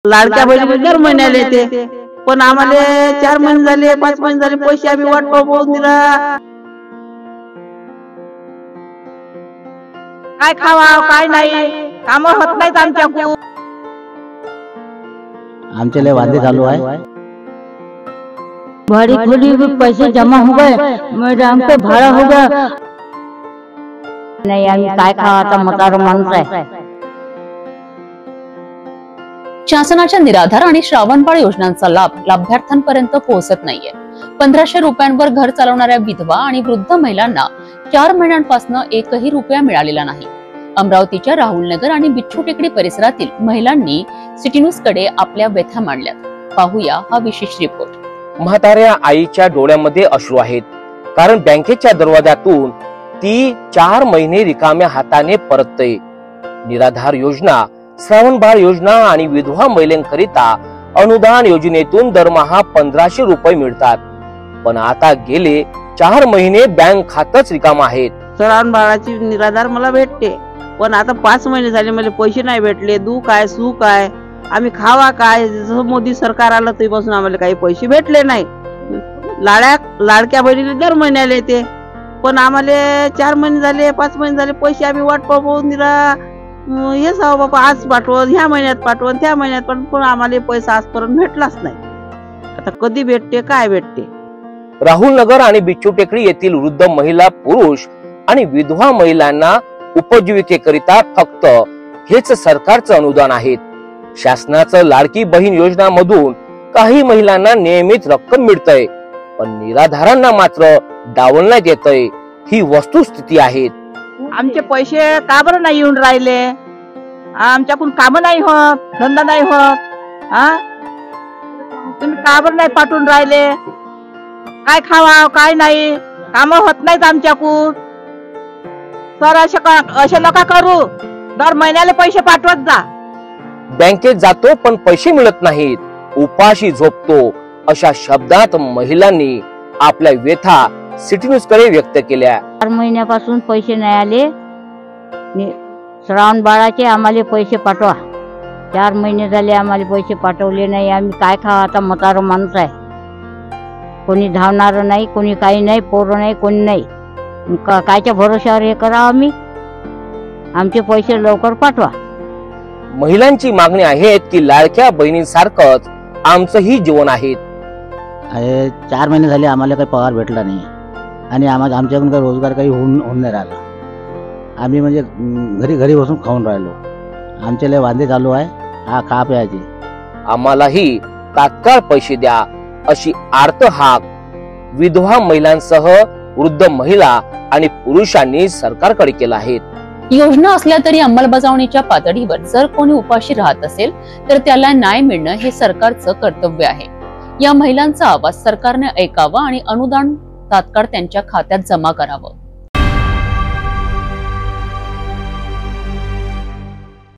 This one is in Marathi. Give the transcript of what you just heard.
लाडक्या बहिणी दर महिन्याला येते, पण आम्हाला 4 महिने झाले 5 महिने झाले पैसे आम्ही वाट पाहून दिला। काय खावा काय नाही, काम होत नाहीत आमच्याकडून। आमचे लय वादे चालू आहे। भाड़ी खोली भी पैसे जमा हो गए, मैडम पे भाड़ा हो गया। नहीं आम्ही काय खावा म्हातारा माणूस आहे। शासनाच्या निराधार आणि श्रावणबाळ योजनांचा लाभ लाभार्थ्यांपर्यंत पोहोचत नाहीये। 1500 रुपयांवर घर चालवणाऱ्या विधवा आणि वृद्ध महिलांना 4 महिन्यांपासून एकही रुपया मिळालेला नाही। अमरावतीच्या राहुल नगर आणि बिच्छू टेकडी परिसरातील महिलांनी सिटी न्यूज कडे आपल्या व्यथा मांडल्यात। पाहूया हा विशेष रिपोर्ट। म्हाताऱ्या आईच्या डोळ्यामध्ये अश्रू आहेत, कारण बँकेच्या दरवाजातून ती 4 महिने रिकाम्या हाताने परतते। निराधार योजना, श्रावणबाळ योजना आणि विधवा महिलांकरिता अनुदान योजनेतून दरमहा 1500 रुपये मिळतात, पण आता गेले 4 महिने बँक खातच रिकाम आहेत। श्रावणबाळाची निराधार मला भेटते, पण आता 5 महिने झाले मला पैसे नाही भेटले। दुःख आहे सुख आहे, आम्ही खावा काय? जसं मोदी सरकार आलं तेव्हापासून आम्हाला काही पैसे भेटले नाही। लाडक्या बहिणीला दर महिन्याला येते, पण आम्हाला 4 महिने झाले 5 महिने झाले पैसे आम्ही वाट पाहून दिला। हे साव बाबा आज पाठवत, ह्या महिन्यात पाठवत, त्या महिन्यात पण आम्हाला पैसा आजपर्यंत भेटलाच नाही। आता कधी भेटते काय भेटते? राहुल नगर आणि बिच्छू टेकडी येथील वृद्ध महिला, पुरुष आणि विधवा महिलांना उपजीविकेकरिता फक्त हेच सरकारचं अनुदान आहे। शासनाचं लाडकी बहीण योजनामधून काही महिलांना नियमित रक्कम मिळते, पण निराधारांना मात्र डावलण्यात येतंय। ही वस्तुस्थिती आहे। आमचे पैसे का बरं नाही येऊन राहिले? आमच्याकडून काम नाही होत, धंदा नाही होत। तुम्ही का बरं नाही पाठवून राहिले? काय खावा काय नाही, काम होत नाहीत आमच्याकडून। सर असे नका करू, दर महिन्याला पैसे पाठवत जा। बँकेत जातो पण पैसे मिळत नाहीत, उपाशी झोपतो, अशा शब्दात महिलांनी आपल्या व्यथा सिटी न्यूज कडे व्यक्त केल्या। 4 महिन्यापासून पैसे नाही आले। श्रावण बाळाचे आम्हाला पैसे पाठवा। 4 महिने झाले आम्हाला पैसे पाठवले नाही। आम्ही काय खावा? आता म्हातारा माणूस आहे, कोणी धावणार नाही, कोणी काही नाही, पोरं नाही, कोणी नाही। कायच्या भरोशावर हे करावं आम्ही? आमचे पैसे लवकर पाठवा। महिलांची मागणी आहे की लाडक्या बहिणींसारखंच आमचंही जीवन आहे। 4 महिने झाले आम्हाला काही पगार भेटला नाही आणि आमच्याकडून काही रोजगार काही होऊन नाही राहिला। आम्ही म्हणजे घरी बसून खाऊन राहिलो। आमचे लय वादे चालू आहे खा प्यायचे। आम्हालाही तात्काळ पैसे द्या, अशी आर्त हाक विधवा महिलांसह वृद्ध महिला आणि पुरुषांनी सरकारकडे केला आहे। योजना असल्या तरी अंमलबजावणीच्या पातळीवर जर कोणी उपाशी राहत असेल तर त्याला न्याय मिळणं हे सरकारचं कर्तव्य आहे। या महिलांचा आवाज सरकारने ऐकावा आणि अनुदान तात्काळ त्यांच्या खात्यात जमा करावं।